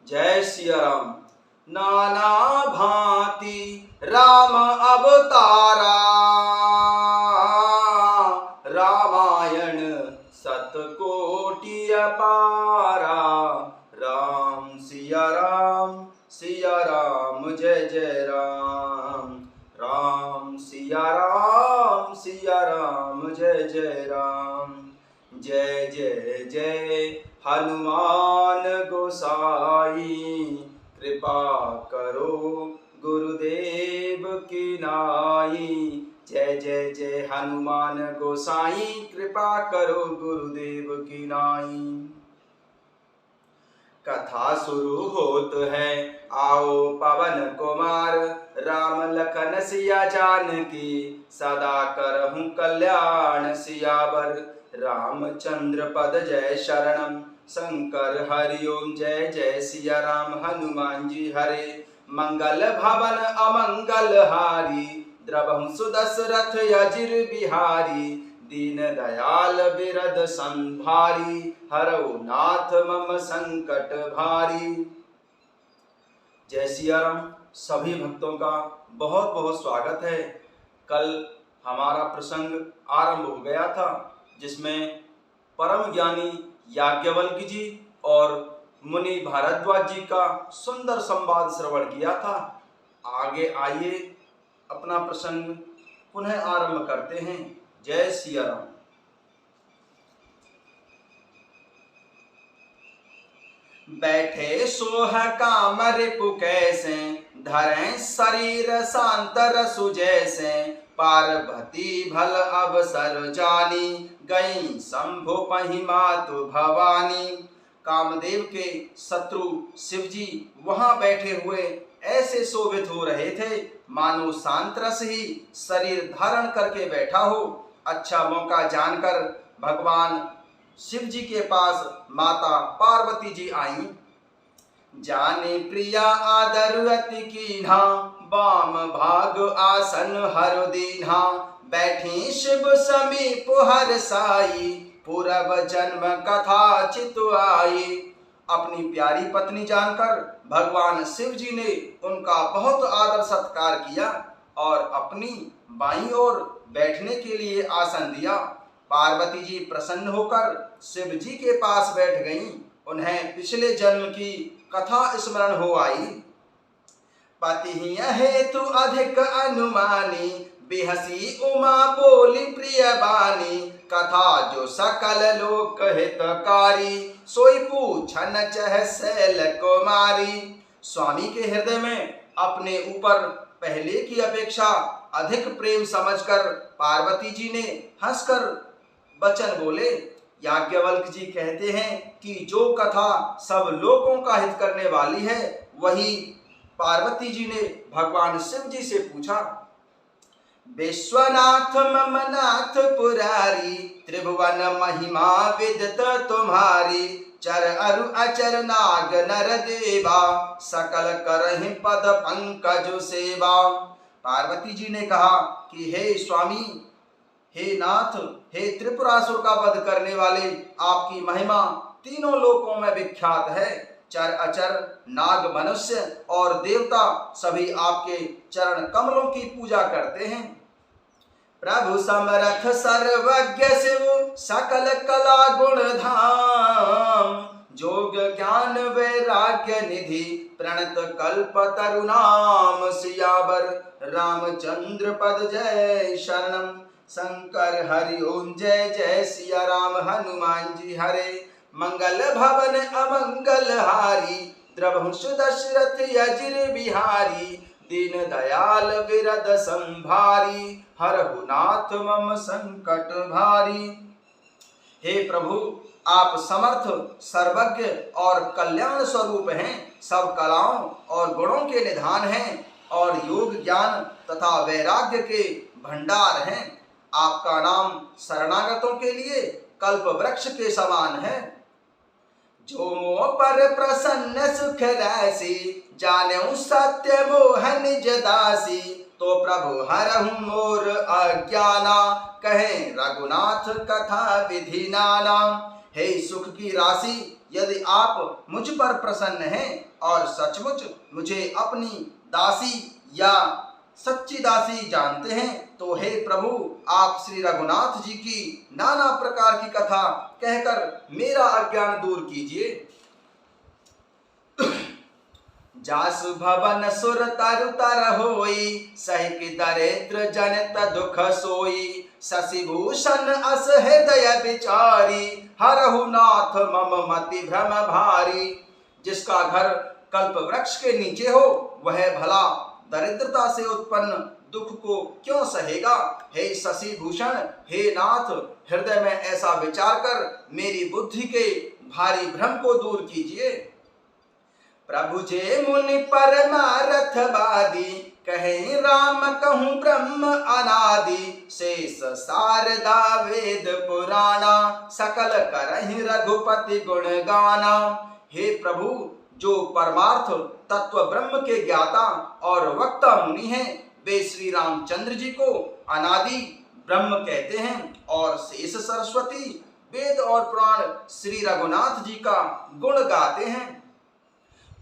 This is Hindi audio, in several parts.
जय सिया राम। नाना भांति राम अवतारा, रामायण सतकोटि अपारा। राम सिया राम जय जय राम। राम सिया राम जय जय राम। जय जय जय हनुमान गोसाई, कृपा करो गुरुदेव की नाई। जय जय जय हनुमान गोसाई, कृपा करो गुरुदेव की नाई। कथा शुरू होत है, आओ पवन कुमार। राम लखन सिया जानकी, सदा करहूँ कल्याण सियावर। रामचंद्र पद जय शरणम, शंकर हरि ओम। जय जय सिया राम हनुमान जी हरे। मंगल भवन अमंगल हारी, द्रवहु सुदशरथ अजिर बिहारी। दीन दयाल बिरद संभारी, हरौ नाथ मम संकट भारी। जय सिया राम। सभी भक्तों का बहुत बहुत स्वागत है। कल हमारा प्रसंग आरंभ हो गया था, जिसमें परम ज्ञानी याज्ञवल्क्य जी और मुनि भारद्वाज जी का सुंदर संवाद श्रवण किया था। आगे आइए अपना प्रसंग पुनः आरंभ करते हैं। जय सिया राम। बैठे सोह काम रिपु कैसे, धरें शरीर शांत रसु जैसे। पार्वती भल अवसर जानी, गई शंभु पहि मातु भवानी। कामदेव के शत्रु शिवजी वहां बैठे हुए ऐसे शोभित हो रहे थे, मानो शांत रस ही शरीर धारण करके बैठा हो। अच्छा मौका जानकर भगवान शिव जी के पास माता पार्वती जी आई। जाने प्रिया आदर अति कीन्हा, वाम भाग आसन हर दीन्हा। बैठी शिव समीप हर साई, पूर्व जन्म कथा चितु आई। अपनी प्यारी पत्नी जानकर भगवान शिव जी ने उनका बहुत आदर सत्कार किया और अपनी बाईं ओर बैठने के लिए आसन दिया। पार्वती जी प्रसन्न होकर शिव जी के पास बैठ गईं। उन्हें पिछले जन्म की कथा स्मरण हो आई। पति हेतु अधिक अनुमानी, बिहसी उमा बोली प्रिय बानी। कथा जो सकल लोक हितकारी, सोई पूछन चह शैल कुमारी। स्वामी के हृदय में अपने ऊपर पहले की अपेक्षा अधिक प्रेम समझकर पार्वती जी ने हंसकर वचन बोले। याज्ञवल्क्य जी कहते हैं कि जो कथा सब लोगों का हित करने वाली है, वही पार्वती जी ने भगवान शिव जी से पूछा। विश्वनाथ मम नाथ पुरारी, त्रिभुवन महिमा विदित तुम्हारी। चर अरु अचर नाग नर देवा, सकल करहि पद पंकज सेवा। पार्वती जी ने कहा कि हे स्वामी, हे नाथ, हे त्रिपुरासुर का वध करने वाले, आपकी महिमा तीनों लोकों में विख्यात है। चर अचर नाग मनुष्य और देवता सभी आपके चरण कमलों की पूजा करते हैं। प्रभु समरथ सर्वज्ञ शिव, सकल कला गुण धाम। जोग ज्ञान वैराग्य निधि, प्रणत कल्प तरुनाम। सियावर रामचंद्र पद जय शरणम, शंकर हरि ओम। जय जय सिया राम हनुमान जी हरे। मंगल भवन अमंगल हारी, द्रवहु सुदशरथ अजिर बिहारी। दीन दयाल बिरद संभारी, हरहु नाथ मम संकट भारी। हे प्रभु, आप समर्थ, सर्वज्ञ और कल्याण स्वरूप हैं। सब कलाओं और गुणों के निधान हैं और योग ज्ञान तथा वैराग्य के भंडार हैं। आपका नाम शरणागतों के लिए कल्प वृक्ष के समान है। जो मोह पर प्रसन्न सुख राशि, जानेऊ सत्य मोह निज दासी। तो प्रभु हरहु मोर अज्ञाना, कहे रघुनाथ कथा विधि नाना। हे सुख की राशि, यदि आप मुझ पर प्रसन्न हैं और सचमुच मुझे अपनी दासी या सच्ची दासी जानते हैं, तो हे प्रभु, आप श्री रघुनाथ जी की नाना प्रकार की कथा कहकर मेरा अज्ञान दूर कीजिए। जासु भवन सुर तरु तर होई, सहित दरिद्र जनित दुख सोई। शशि भूषण अस हृदय विचारी, हरहु नाथ मम मति भ्रम भारी। जिसका घर कल्प वृक्ष के नीचे हो, वह भला दरिद्रता से उत्पन्न दुख को क्यों सहेगा। हे शशि भूषण, हे नाथ, हृदय में ऐसा विचार कर मेरी बुद्धि के भारी भ्रम को दूर कीजिए। प्रभु जे मुनि परमारथवादी, कहें राम कहूँ ब्रह्म अनादि। शेष शारदा वेद पुराणा, सकल करहि रघुपति गुण गाना। हे प्रभु, जो परमार्थ तत्व ब्रह्म के ज्ञाता और वक्ता मुनि हैं, वे श्री रामचंद्र जी को अनादि ब्रह्म कहते हैं, और शेष सरस्वती वेद और पुराण श्री रघुनाथ जी का गुण गाते हैं।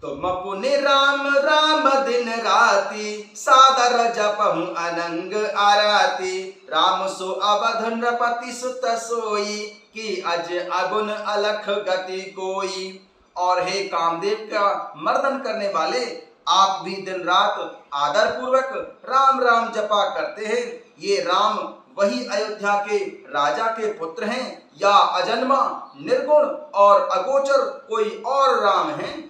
तुम पुनि राम राम दिन राति, सादर जपहु अनंग आराती। राम सो अवध नृपति सुत सोई, कि अज अगुन अलख गति कोई। और हे कामदेव का मर्दन करने वाले, आप भी दिन रात आदर पूर्वक राम राम जपा करते हैं। ये राम वही अयोध्या के राजा के पुत्र हैं, या अजन्मा निर्गुण और अगोचर कोई और राम हैं।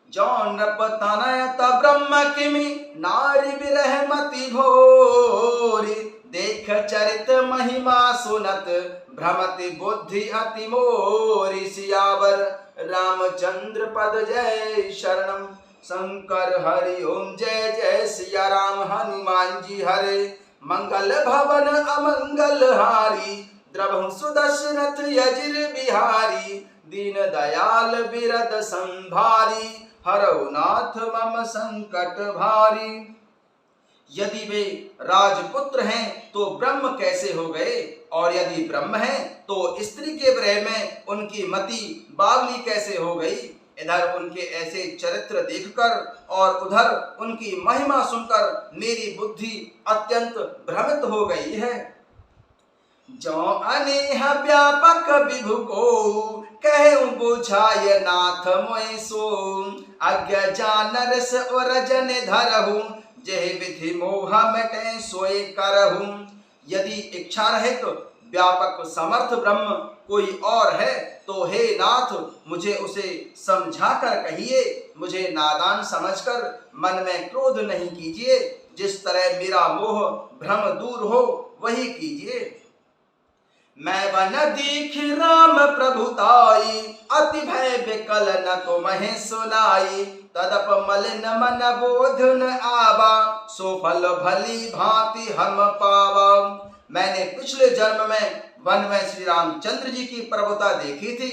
जौन नृप तनयत ब्रह्म किमि, नारी विरह मति भोरी। देख चरित महिमा सुनत, भ्रमति बुद्धि अति मोरी। सियावर रामचंद्र पद जय शरणम, शंकर हरि ओम जय जय सिया राम। हनुमान जी हरे, मंगल भवन अमंगल हारी। द्रवहु सुदशरथ यजिर बिहारी, दीन दयाल बिरद संभारी। हरौ नाथ मम संकट भारी। यदि वे राजपुत्र हैं तो ब्रह्म कैसे हो गए, और यदि ब्रह्म हैं तो स्त्री के विरह में उनकी मति बावली कैसे हो गई। इधर उनके ऐसे चरित्र देखकर और उधर उनकी महिमा सुनकर मेरी बुद्धि अत्यंत भ्रमित हो गई है। जो अनेह व्यापक विभु को, कहूँ बुझाय नाथ मोय सो। अज्ञ जानरस और जन धरहु, जेहि विधि मोह मिटै सोय करहु। यदि इच्छा रहित व्यापक समर्थ ब्रह्म कोई और है, तो हे नाथ, मुझे उसे समझा कर कहिए। मुझे नादान समझकर मन में क्रोध नहीं कीजिए। जिस तरह मेरा मोह भ्रम दूर हो, वही कीजिए। मैं वन दीख राम प्रभुताई, अति भय विकल न तुम्हें सुनाई। तदप मलिन मन बोध न आवा, सो फल भली भांति हम पावा। मैंने पिछले जन्म में वन में श्री रामचंद्र जी की प्रभुता देखी थी,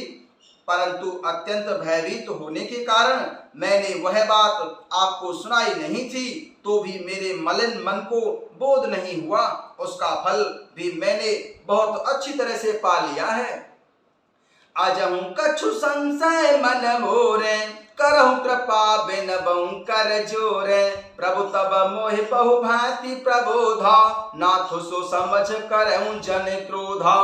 परंतु अत्यंत भयभीत होने के कारण मैंने वह बात आपको सुनाई नहीं थी। तो भी मेरे मलिन मन को बोध नहीं हुआ, उसका फल भी मैंने बहुत अच्छी तरह से पा लिया है। अजहु कछु संशय मन मोरे, करहु कृपा बिन बहु कर जोरे। प्रभु तब मोहि बहु भांति प्रबोधा, नाथ सो समझ करहु जन क्रोधा।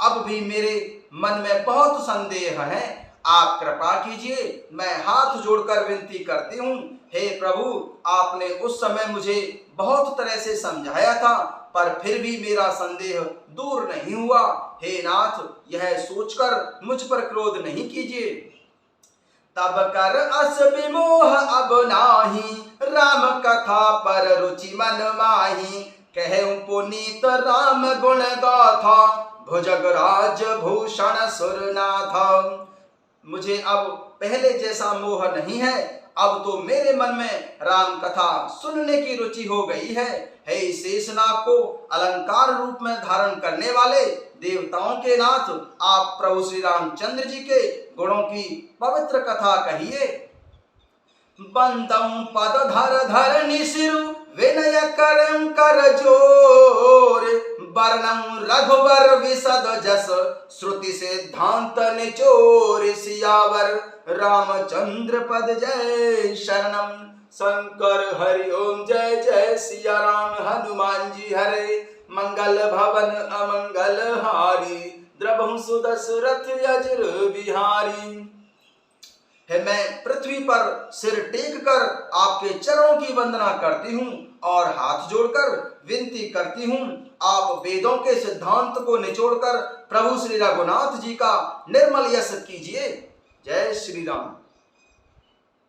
अब भी मेरे मन में बहुत संदेह है, आप कृपा कीजिए। मैं हाथ जोड़कर विनती करती हूँ, हे प्रभु, आपने उस समय मुझे बहुत तरह से समझाया था, पर फिर भी मेरा संदेह दूर नहीं हुआ। हे नाथ, यह सोचकर मुझ पर क्रोध नहीं कीजिए। तब कर अस विमोह अब नाही, राम कथा पर रुचि मन माही। कहूँ पुनीत राम गुण गाथा, भुजगराज भूषण सुरनाथ। मुझे अब पहले जैसा मोह नहीं है, अब तो मेरे मन में राम कथा सुनने की रुचि हो गई है। हे शेषनाग को अलंकार रूप में धारण करने वाले देवताओं के नाथ, आप प्रभु श्री रामचंद्र जी के गुणों की पवित्र कथा कहिए। बंदम पद धर धर निसिरु, विनय करम कर जोर। वर्णम रघुवर विशद जस श्रुति सिद्धांत निचोर सियावर रामचंद्र पद जय शरणम। शंकर हरि ओम जय जय सिया राम। हनुमान जी हरे मंगल भवन अमंगल हारी द्रवहु सुदशरथ अजर बिहारी। है मैं पृथ्वी पर सिर टेक कर आपके चरणों की वंदना करती हूँ और हाथ जोड़कर विनती करती हूँ, आप वेदों के सिद्धांत को निचोड़कर प्रभु श्री रघुनाथ जी का निर्मल यश कीजिए। जय श्री राम।